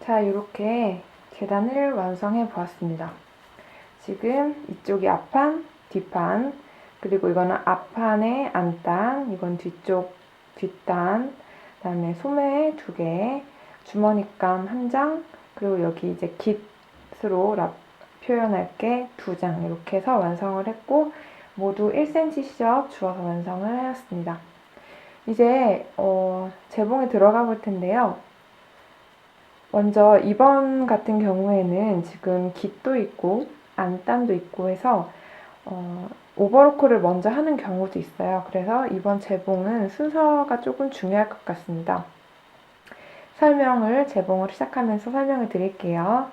자, 이렇게 계단을 완성해 보았습니다. 지금 이쪽이 앞판, 뒷판, 그리고 이거는 앞판의 안단, 이건 뒤쪽 뒷단, 그 다음에 소매 2개, 주머니감 1장, 그리고 여기 이제 깃으로 표현할 게 2장 이렇게 해서 완성을 했고, 모두 1cm 시접 주어서 완성을 하였습니다. 이제 재봉에 들어가 볼 텐데요. 먼저 이번 같은 경우에는 지금 깃도 있고 안단도 있고 해서 오버로크를 먼저 하는 경우도 있어요. 그래서 이번 재봉은 순서가 조금 중요할 것 같습니다. 재봉을 시작하면서 설명을 드릴게요.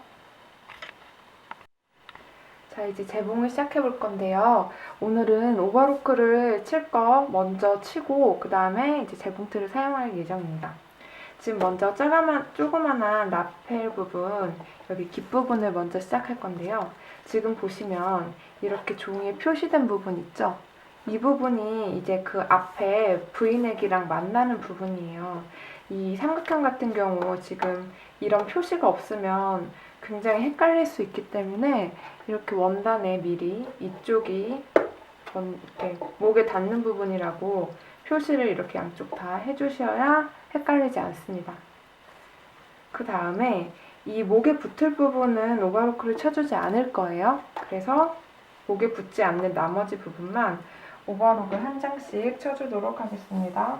자, 이제 재봉을 시작해 볼 건데요. 오늘은 오버로크를 칠 거 먼저 치고 그 다음에 이제 재봉틀을 사용할 예정입니다. 지금 먼저 조그만한 라펠 부분, 여기 깃부분을 먼저 시작할 건데요. 지금 보시면 이렇게 종이에 표시된 부분 있죠? 이 부분이 이제 그 앞에 V넥이랑 만나는 부분이에요. 이 삼각형 같은 경우 지금 이런 표시가 없으면 굉장히 헷갈릴 수 있기 때문에 이렇게 원단에 미리 이쪽이 이렇게 목에 닿는 부분이라고 표시를 이렇게 양쪽 다 해주셔야 헷갈리지 않습니다. 그 다음에 이 목에 붙을 부분은 오버로크를 쳐주지 않을 거예요. 그래서 목에 붙지 않는 나머지 부분만 오버로크를 한 장씩 쳐주도록 하겠습니다.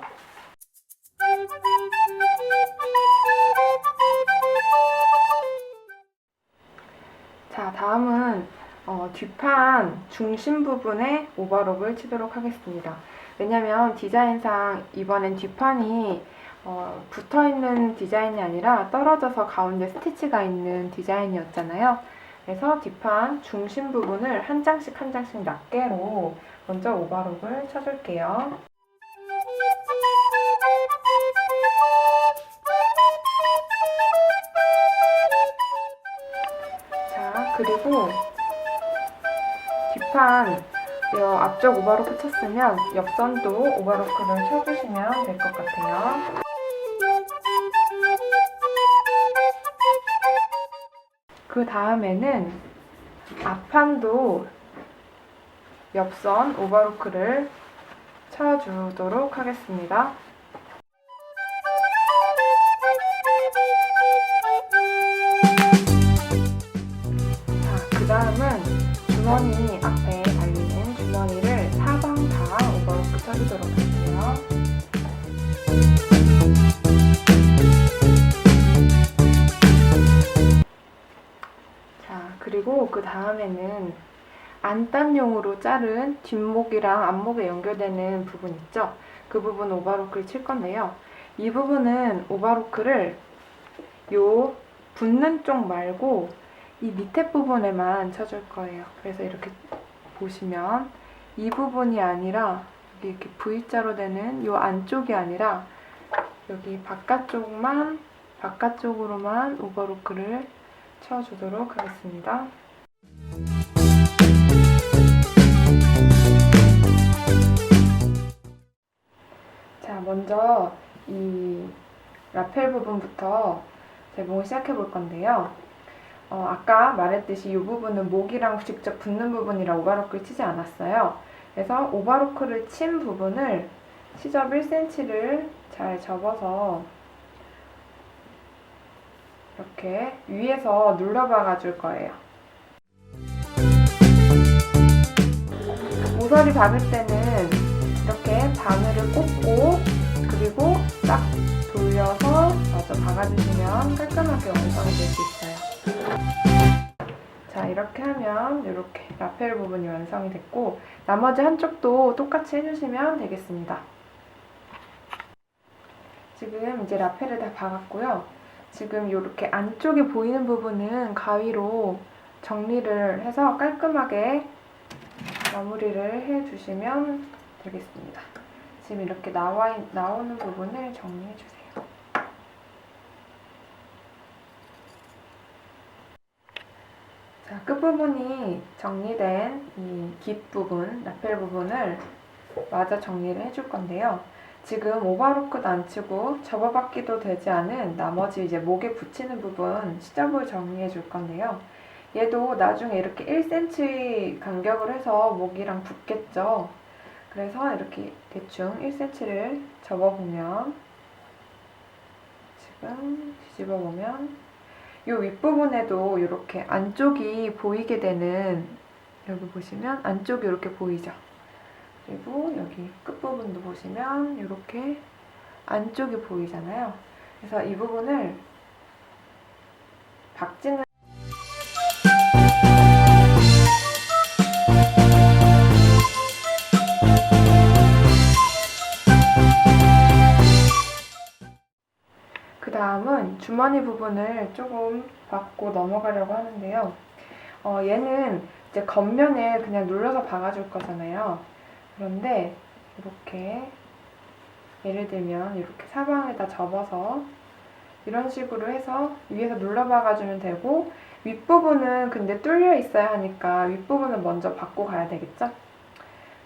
자, 다음은 뒷판 중심 부분에 오버록을 치도록 하겠습니다. 왜냐면 디자인상 이번엔 뒷판이 붙어있는 디자인이 아니라 떨어져서 가운데 스티치가 있는 디자인이었잖아요. 그래서 뒷판 중심 부분을 한 장씩 낱개로 먼저 오버록을 쳐줄게요. 자, 그리고 뒷판 앞쪽 오버로크 쳤으면 옆선도 오버로크를 쳐주시면 될 것 같아요. 그 다음에는 앞판도 옆선 오버로크를 쳐주도록 하겠습니다. 자, 그 다음은 주머니 앞에 달리는 주머니를 사방 다 오버로크 쳐주도록 할게요. 자, 그리고 그 다음에는 안단용으로 자른 뒷목이랑 앞목에 연결되는 부분 있죠? 그 부분 오버로크를 칠 건데요. 이 부분은 오버로크를 요 붙는 쪽 말고 이 밑에 부분에만 쳐줄 거예요. 그래서 이렇게 보시면 이 부분이 아니라 여기 이렇게 V자로 되는 요 안쪽이 아니라 여기 바깥쪽으로만 오버로크를 쳐주도록 하겠습니다. 자, 먼저 이 라펠 부분부터 재봉을 시작해 볼 건데요. 아까 말했듯이 이 부분은 목이랑 직접 붙는 부분이라 오버로크를 치지 않았어요. 그래서 오버로크를 친 부분을 시접 1cm를 잘 접어서 이렇게 위에서 눌러박아 줄 거예요. 모서리 박을 때는 이렇게 바늘을 꽂고 그리고 딱 돌려서 마저 박아주시면 깔끔하게 완성이 될 수 있어요. 자, 이렇게 하면 이렇게 라펠 부분이 완성이 됐고 나머지 한쪽도 똑같이 해주시면 되겠습니다. 지금 이제 라펠을 다 박았고요. 지금 이렇게 안쪽에 보이는 부분은 가위로 정리를 해서 깔끔하게 마무리를 해주시면 되겠습니다. 지금 이렇게 나오는 부분을 정리해주세요. 자, 끝부분이 정리된 이 깃 부분, 라펠 부분을 마저 정리를 해줄 건데요. 지금 오버로크도 안 치고 접어받기도 되지 않은 나머지 이제 목에 붙이는 부분 시접을 정리해 줄 건데요. 얘도 나중에 이렇게 1cm 간격을 해서 목이랑 붙겠죠. 그래서 이렇게 대충 1cm를 접어보면, 지금 뒤집어보면 이 윗부분에도 이렇게 안쪽이 보이게 되는, 여기 보시면 안쪽이 이렇게 보이죠. 그리고 여기 끝부분도 보시면 이렇게 안쪽이 보이잖아요. 그래서 이 부분을 박진을 그 다음은 주머니 부분을 조금 박고 넘어가려고 하는데요. 얘는 이제 겉면에 그냥 눌러서 박아줄 거잖아요. 그런데 이렇게 예를 들면 이렇게 사방에다 접어서 이런 식으로 해서 위에서 눌러 박아주면 되고, 윗부분은 근데 뚫려 있어야 하니까 윗부분은 먼저 박고 가야 되겠죠?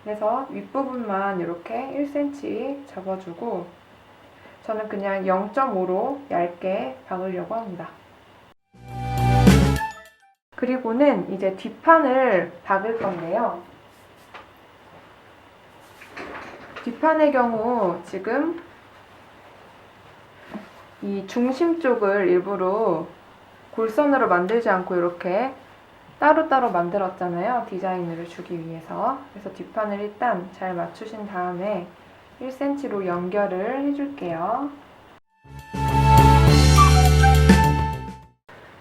그래서 윗부분만 이렇게 1cm 접어주고, 저는 그냥 0.5로 얇게 박으려고 합니다. 그리고는 이제 뒷판을 박을 건데요. 뒷판의 경우 지금 이 중심 쪽을 일부러 골선으로 만들지 않고 이렇게 따로따로 만들었잖아요. 디자인을 주기 위해서. 그래서 뒷판을 일단 잘 맞추신 다음에 1cm로 연결을 해줄게요.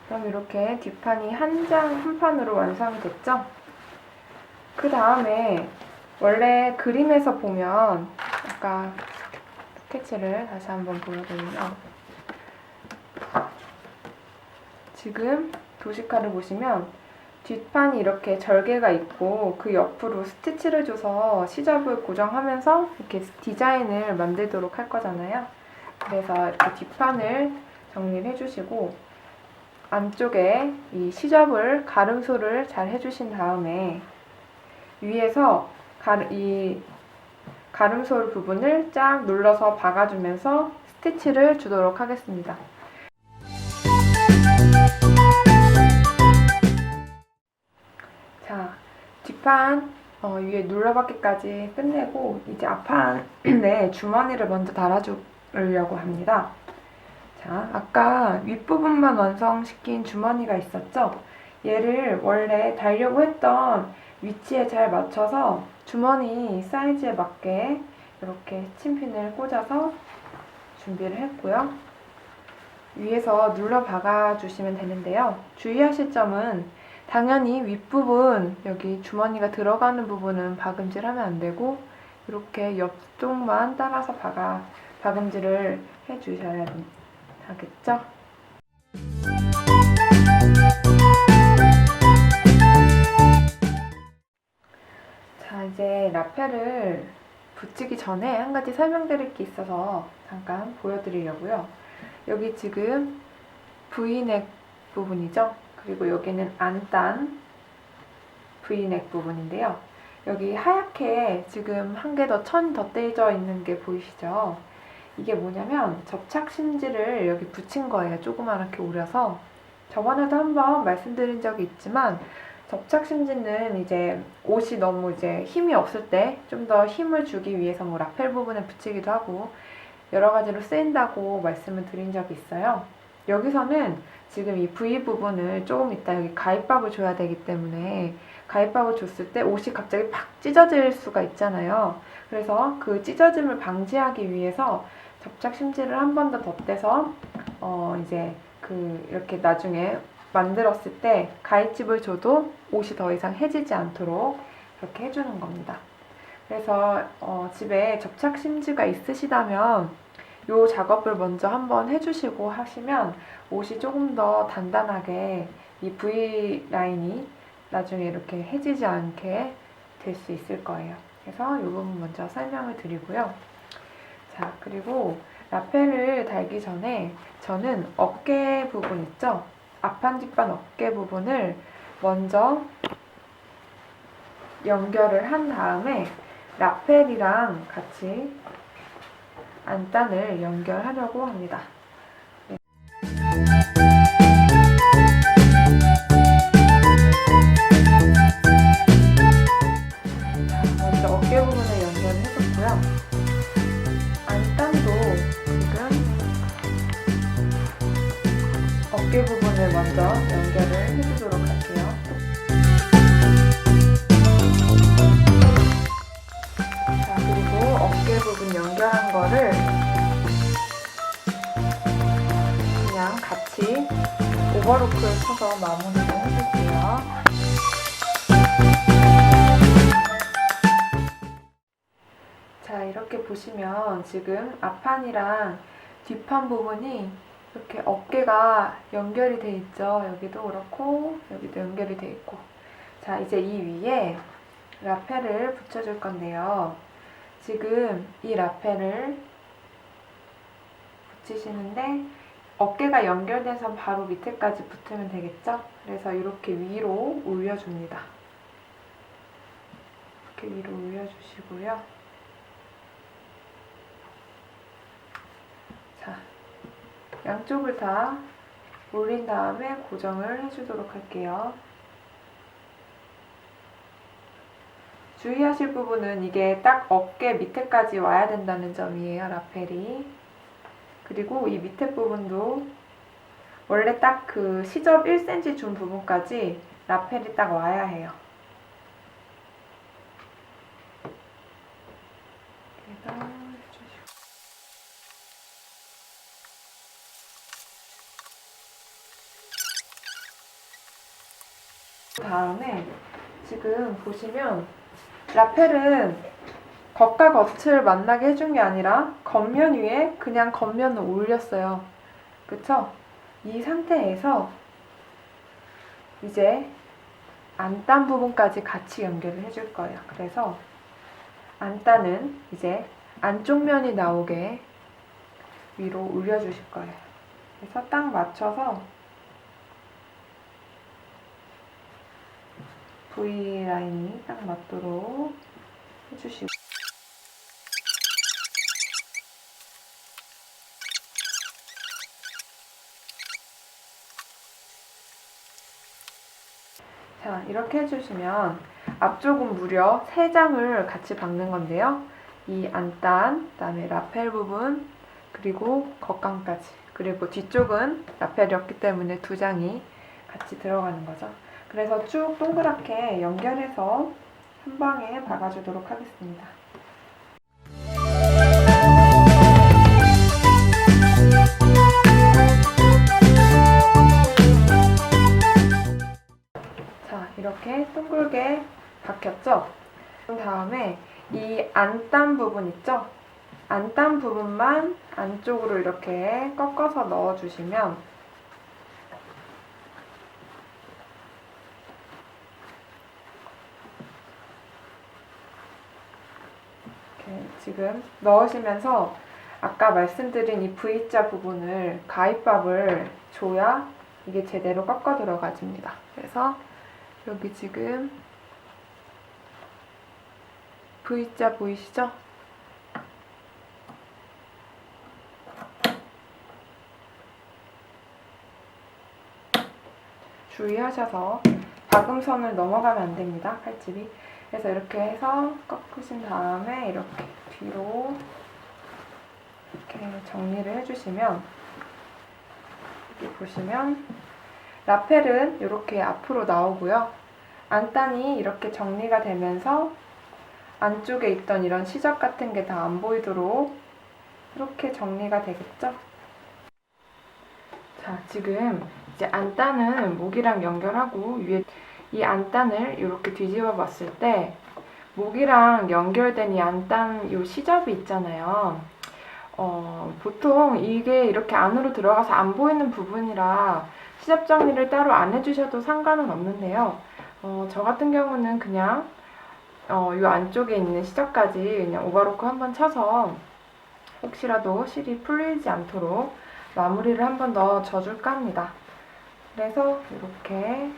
그럼 이렇게 뒷판이 한 판으로 완성이 됐죠? 그 다음에 원래 그림에서 보면, 아까 스케치를 다시 한번 보여드리면, 지금 도식화를 보시면 뒷판이 이렇게 절개가 있고 그 옆으로 스티치를 줘서 시접을 고정하면서 이렇게 디자인을 만들도록 할 거잖아요. 그래서 이렇게 뒷판을 정리를 해주시고, 안쪽에 이 시접을 가름소를 잘 해주신 다음에 위에서 이 가름솔 부분을 쫙 눌러서 박아주면서 스티치를 주도록 하겠습니다. 자, 뒷판 위에 눌러받기까지 끝내고 이제 앞판에 주머니를 먼저 달아주려고 합니다. 자, 아까 윗부분만 완성시킨 주머니가 있었죠? 얘를 원래 달려고 했던 위치에 잘 맞춰서 주머니 사이즈에 맞게 이렇게 침핀을 꽂아서 준비를 했고요. 위에서 눌러 박아 주시면 되는데요. 주의하실 점은 당연히 윗부분, 여기 주머니가 들어가는 부분은 박음질하면 안 되고 이렇게 옆쪽만 따라서 박음질을 해주셔야 하겠죠? 자, 이제 라펠을 붙이기 전에 한 가지 설명드릴 게 있어서 잠깐 보여드리려고요. 여기 지금 V넥 부분이죠? 그리고 여기는 안단 V넥 부분인데요. 여기 하얗게 지금 한 개 더 천 덧대져 있는 게 보이시죠? 이게 뭐냐면 접착 심지를 여기 붙인 거예요. 조그맣게 오려서. 저번에도 한번 말씀드린 적이 있지만 접착 심지는 이제 옷이 너무 이제 힘이 없을 때 좀 더 힘을 주기 위해서 뭐 라펠 부분에 붙이기도 하고 여러 가지로 쓰인다고 말씀을 드린 적이 있어요. 여기서는 지금 이 V 부분을 조금 이따 여기 가입밥을 줘야 되기 때문에 가입밥을 줬을 때 옷이 갑자기 팍 찢어질 수가 있잖아요. 그래서 그 찢어짐을 방지하기 위해서 접착 심지를 한 번 더 덧대서 이제 이렇게 나중에 만들었을 때 가입집을 줘도 옷이 더 이상 해지지 않도록 그렇게 해주는 겁니다. 그래서 집에 접착 심지가 있으시다면 이 작업을 먼저 한번 해주시고 하시면 옷이 조금 더 단단하게 이 V라인이 나중에 이렇게 해지지 않게 될 수 있을 거예요. 그래서 이 부분 먼저 설명을 드리고요. 자, 그리고 라펠을 달기 전에 저는 어깨 부분 있죠? 앞판 뒷판 어깨 부분을 먼저 연결을 한 다음에 라펠이랑 같이 안단을 연결하려고 합니다. 네. 자, 먼저 어깨 부분을 연결을 해줬고요. 안단도 지금 어깨 부분을 먼저 연결을 해주도록 할게요. 자, 그리고 어깨 부분 연결한 거를 그냥 같이 오버로크를 쳐서 마무리를 해줄게요. 자, 이렇게 보시면 지금 앞판이랑 뒷판 부분이 이렇게 어깨가 연결이 돼 있죠. 여기도 그렇고 여기도 연결이 돼 있고. 자, 이제 이 위에 라펠을 붙여줄 건데요. 지금 이 라펠을 붙이시는데 어깨가 연결돼서 바로 밑에까지 붙으면 되겠죠? 그래서 이렇게 위로 올려줍니다. 이렇게 위로 올려주시고요. 자, 양쪽을 다 올린 다음에 고정을 해주도록 할게요. 주의하실 부분은 이게 딱 어깨 밑에까지 와야 된다는 점이에요, 라펠이. 그리고 이 밑에 부분도 원래 딱 그 시접 1cm 준 부분까지 라펠이 딱 와야 해요. 그래서 해주시고. 다음에 지금 보시면 라펠은 겉과 겉을 만나게 해준 게 아니라 겉면 위에 그냥 겉면을 올렸어요. 그쵸? 이 상태에서 이제 안단 부분까지 같이 연결을 해줄 거예요. 그래서 안단은 이제 안쪽 면이 나오게 위로 올려주실 거예요. 그래서 딱 맞춰서 V라인이 딱 맞도록 해주시고. 자, 이렇게 해주시면 앞쪽은 무려 3장을 같이 박는 건데요. 이 안단, 그 다음에 라펠 부분, 그리고 겉감까지. 그리고 뒤쪽은 라펠이었기 때문에 2장이 같이 들어가는 거죠. 그래서 쭉 동그랗게 연결해서 한 방에 박아주도록 하겠습니다. 자, 이렇게 둥글게 박혔죠? 그 다음에 이 안단 부분 있죠? 안단 부분만 안쪽으로 이렇게 꺾어서 넣어주시면 이렇게 지금 넣으시면서 아까 말씀드린 이 V자 부분을 가위밥을 줘야 이게 제대로 꺾어 들어가집니다. 그래서 여기 지금 V자 보이시죠? 주의하셔서 박음선을 넘어가면 안 됩니다. 칼집이. 그래서 이렇게 해서 꺾으신 다음에 이렇게 뒤로 이렇게 정리를 해주시면 여기 보시면 라펠은 이렇게 앞으로 나오고요. 안단이 이렇게 정리가 되면서 안쪽에 있던 이런 시접 같은 게 다 안 보이도록 이렇게 정리가 되겠죠? 자, 지금 이제 안단은 목이랑 연결하고 위에 이 안단을 이렇게 뒤집어 봤을 때 목이랑 연결된 이 안단 요 시접이 있잖아요. 보통 이게 이렇게 안으로 들어가서 안 보이는 부분이라 시접 정리를 따로 안 해주셔도 상관은 없는데요. 저 같은 경우는 그냥 요 안쪽에 있는 시접까지 그냥 오버로크 한번 쳐서 혹시라도 실이 풀리지 않도록 마무리를 한 번 더 져줄까 합니다. 그래서 이렇게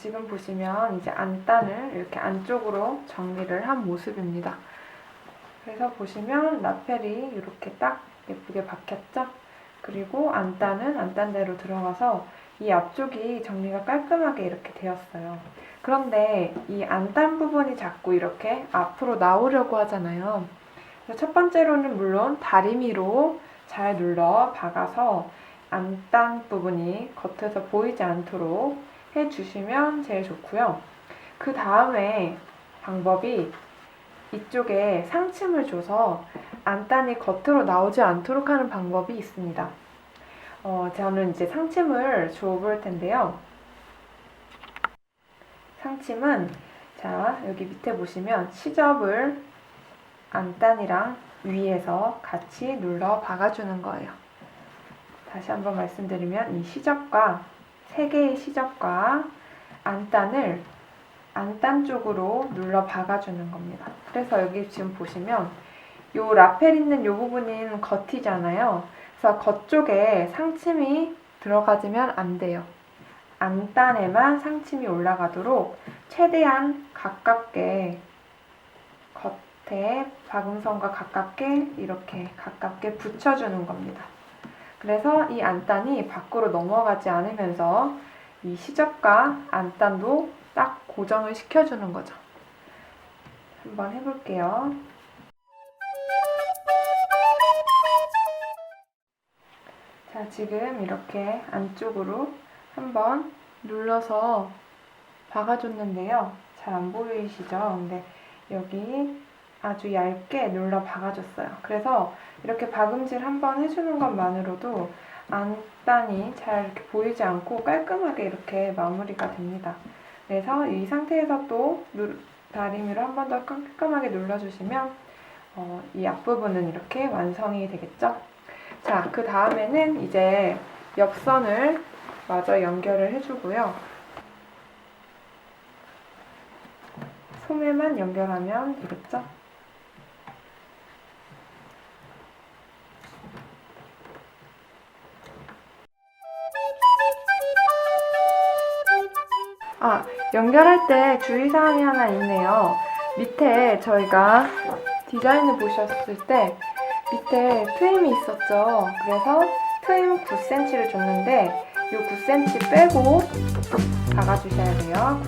지금 보시면 이제 안단을 이렇게 안쪽으로 정리를 한 모습입니다. 그래서 보시면 라펠이 이렇게 딱 예쁘게 박혔죠? 그리고 안단은 안단대로 들어가서 이 앞쪽이 정리가 깔끔하게 이렇게 되었어요. 그런데 이 안단 부분이 자꾸 이렇게 앞으로 나오려고 하잖아요. 그래서 첫 번째로는 물론 다리미로 잘 눌러 박아서 안단 부분이 겉에서 보이지 않도록 해주시면 제일 좋고요. 그 다음에 방법이 이쪽에 상침을 줘서 안단이 겉으로 나오지 않도록 하는 방법이 있습니다. 저는 이제 상침을 줘볼 텐데요. 상침은 자 여기 밑에 보시면 시접을 안단이랑 위에서 같이 눌러 박아주는 거예요. 다시 한번 말씀드리면 이 시접과 세 개의 시접과 안단을 안단 쪽으로 눌러 박아주는 겁니다. 그래서 여기 지금 보시면 요 라펠 있는 요 부분은 겉이잖아요. 그래서 겉쪽에 상침이 들어가지면 안 돼요. 안단에만 상침이 올라가도록 최대한 가깝게 겉에 박음선과 가깝게 이렇게 가깝게 붙여주는 겁니다. 그래서 이 안단이 밖으로 넘어가지 않으면서 이 시접과 안단도 딱 고정을 시켜주는 거죠. 한번 해볼게요. 자, 지금 이렇게 안쪽으로 한번 눌러서 박아줬는데요. 잘 안 보이시죠? 근데 여기 아주 얇게 눌러 박아줬어요. 그래서 이렇게 박음질 한번 해주는 것만으로도 안단이 잘 이렇게 보이지 않고 깔끔하게 이렇게 마무리가 됩니다. 그래서 이 상태에서 또 다리미로 한 번 더 깔끔하게 눌러주시면 이 앞부분은 이렇게 완성이 되겠죠? 자, 그 다음에는 이제 옆선을 마저 연결을 해주고요. 소매만 연결하면 되겠죠? 연결할 때 주의사항이 하나 있네요. 밑에 저희가 디자인을 보셨을 때 밑에 트임이 있었죠. 그래서 트임 9cm를 줬는데 이 9cm 빼고 박아주셔야 돼요.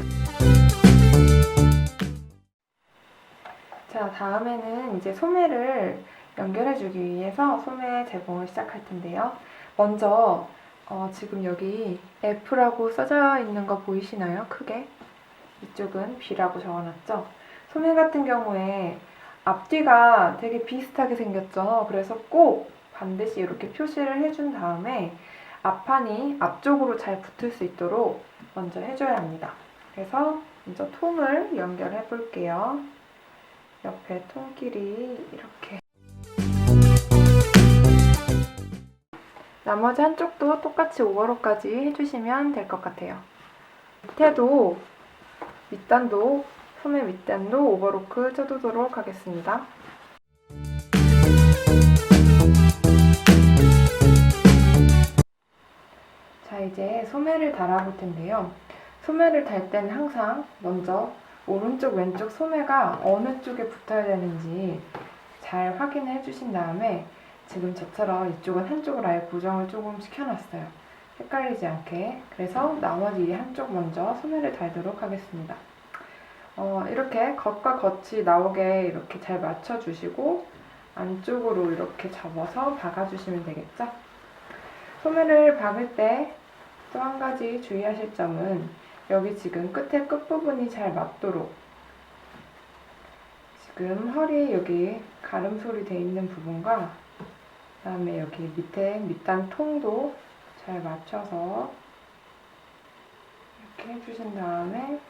자, 다음에는 이제 소매를 연결해주기 위해서 소매 제봉을 시작할 텐데요. 먼저 지금 여기 F라고 써져 있는 거 보이시나요? 크게? 이쪽은 B라고 적어놨죠? 소매 같은 경우에 앞뒤가 되게 비슷하게 생겼죠? 그래서 꼭 반드시 이렇게 표시를 해준 다음에 앞판이 앞쪽으로 잘 붙을 수 있도록 먼저 해줘야 합니다. 그래서 먼저 통을 연결해 볼게요. 옆에 통끼리 이렇게. 나머지 한쪽도 똑같이 오버로까지 해주시면 될 것 같아요. 밑에도 밑단도 소매 밑단도 오버로크 쳐두도록 하겠습니다. 자, 이제 소매를 달아볼 텐데요. 소매를 달 때는 항상 먼저 오른쪽 왼쪽 소매가 어느 쪽에 붙어야 되는지 잘 확인해 주신 다음에 지금 저처럼 이쪽은 한쪽을 아예 고정을 조금 시켜놨어요. 헷갈리지 않게. 그래서 나머지 한쪽 먼저 소매를 달도록 하겠습니다. 이렇게 겉과 겉이 나오게 이렇게 잘 맞춰주시고 안쪽으로 이렇게 접어서 박아주시면 되겠죠? 소매를 박을 때 또 한 가지 주의하실 점은 여기 지금 끝에 끝부분이 잘 맞도록 지금 허리 여기 가름솔이 되어 있는 부분과 그 다음에 여기 밑에 밑단 통도 잘 맞춰서 이렇게 해주신 다음에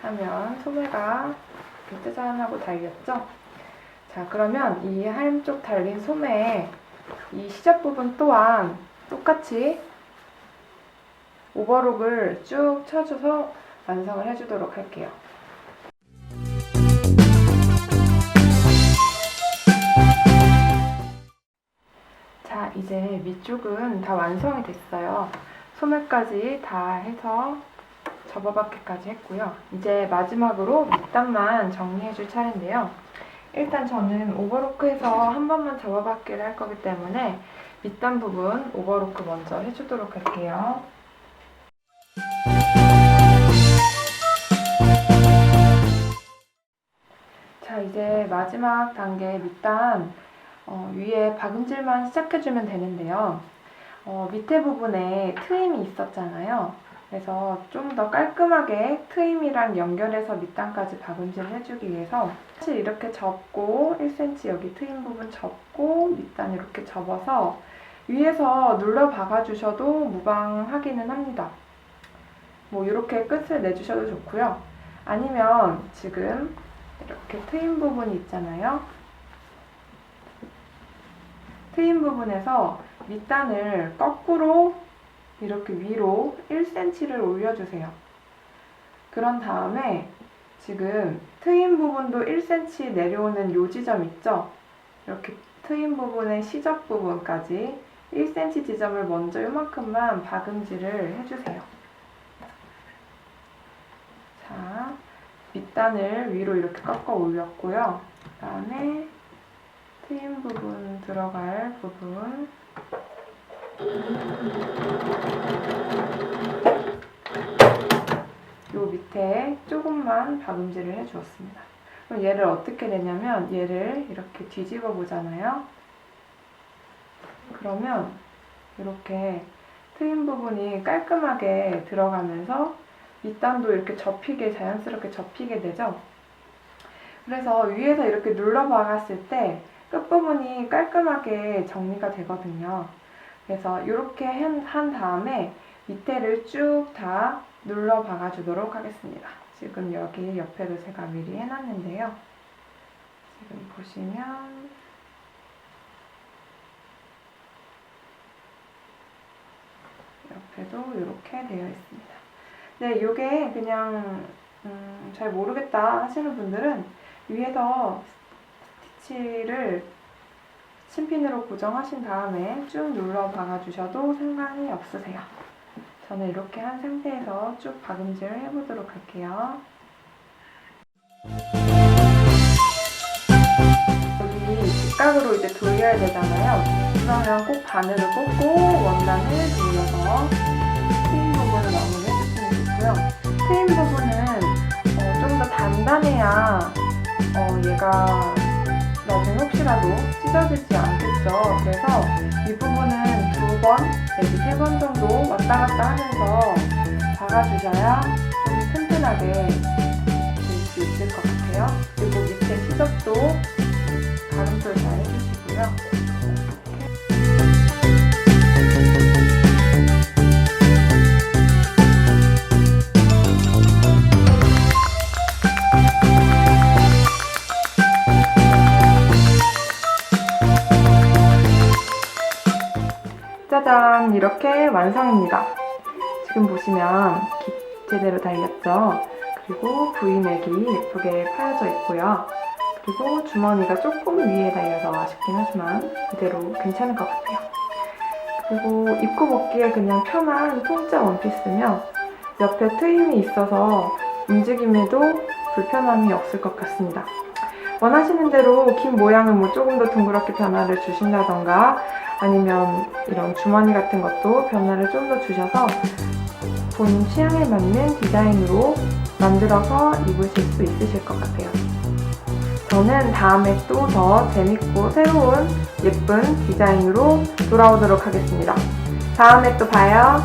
하면 소매가 이렇게 짜잔하고 달렸죠? 자, 그러면 이 한쪽 달린 소매에 이 시접 부분 또한 똑같이 오버록을 쭉 쳐줘서 완성을 해주도록 할게요. 자, 이제 밑쪽은 다 완성이 됐어요. 소매까지 다 해서 접어받기까지 했고요. 이제 마지막으로 밑단만 정리해줄 차례인데요. 일단 저는 오버로크해서 한 번만 접어받기를 할 거기 때문에 밑단 부분 오버로크 먼저 해주도록 할게요. 자, 이제 마지막 단계 밑단 위에 박음질만 시작해주면 되는데요. 밑에 부분에 트임이 있었잖아요. 그래서 좀 더 깔끔하게 트임이랑 연결해서 밑단까지 박음질을 해주기 위해서 사실 이렇게 접고 1cm 여기 트임 부분 접고 밑단 이렇게 접어서 위에서 눌러 박아주셔도 무방하기는 합니다. 뭐 이렇게 끝을 내주셔도 좋고요. 아니면 지금 이렇게 트임 부분이 있잖아요. 트임 부분에서 밑단을 거꾸로 이렇게 위로 1cm를 올려주세요. 그런 다음에 지금 트임 부분도 1cm 내려오는 요 지점 있죠? 이렇게 트임 부분의 시접 부분까지 1cm 지점을 먼저 요만큼만 박음질을 해주세요. 자, 밑단을 위로 이렇게 꺾어 올렸고요. 그 다음에 트임 부분 들어갈 부분 요 밑에 조금만 박음질을 해주었습니다. 그럼 얘를 어떻게 내냐면 얘를 이렇게 뒤집어 보잖아요. 그러면 이렇게 트임 부분이 깔끔하게 들어가면서 밑단도 이렇게 접히게 자연스럽게 접히게 되죠. 그래서 위에서 이렇게 눌러 박았을 때 끝부분이 깔끔하게 정리가 되거든요. 그래서 이렇게 한 다음에 밑에를 쭉 다 눌러 박아주도록 하겠습니다. 지금 여기 옆에도 제가 미리 해놨는데요. 지금 보시면 옆에도 이렇게 되어 있습니다. 네, 이게 그냥 잘 모르겠다 하시는 분들은 위에서 스티치를 침핀으로 고정하신 다음에 쭉 눌러 박아주셔도 상관이 없으세요. 저는 이렇게 한 상태에서 쭉 박음질을 해보도록 할게요. 여기 직각으로 이제 돌려야 되잖아요. 그러면 꼭 바늘을 꽂고 원단을 돌려서 트임 부분을 마무리해주시면 좋고요. 트임 부분은 좀 더 단단해야 얘가 나중에 혹시라도 찢어지지 않겠죠. 그래서 이 부분은 2번 내지 3번 정도 왔다 갔다 하면서 박아주셔야 좀 튼튼하게 될 수 있을 것 같아요. 그리고 밑에 시접도 가름돌 잘 해주시고요. 짜잔! 이렇게 완성입니다. 지금 보시면 제대로 달렸죠? 그리고 V넥이 예쁘게 파여져 있고요. 그리고 주머니가 조금 위에 달려서 아쉽긴 하지만 이대로 괜찮을 것 같아요. 그리고 입고 벗기에 그냥 편한 통짜 원피스며 옆에 트임이 있어서 움직임에도 불편함이 없을 것 같습니다. 원하시는 대로 긴 모양은 뭐 조금 더 둥그렇게 변화를 주신다던가 아니면 이런 주머니 같은 것도 변화를 좀 더 주셔서 본인 취향에 맞는 디자인으로 만들어서 입으실 수 있으실 것 같아요. 저는 다음에 또 더 재밌고 새로운 예쁜 디자인으로 돌아오도록 하겠습니다. 다음에 또 봐요.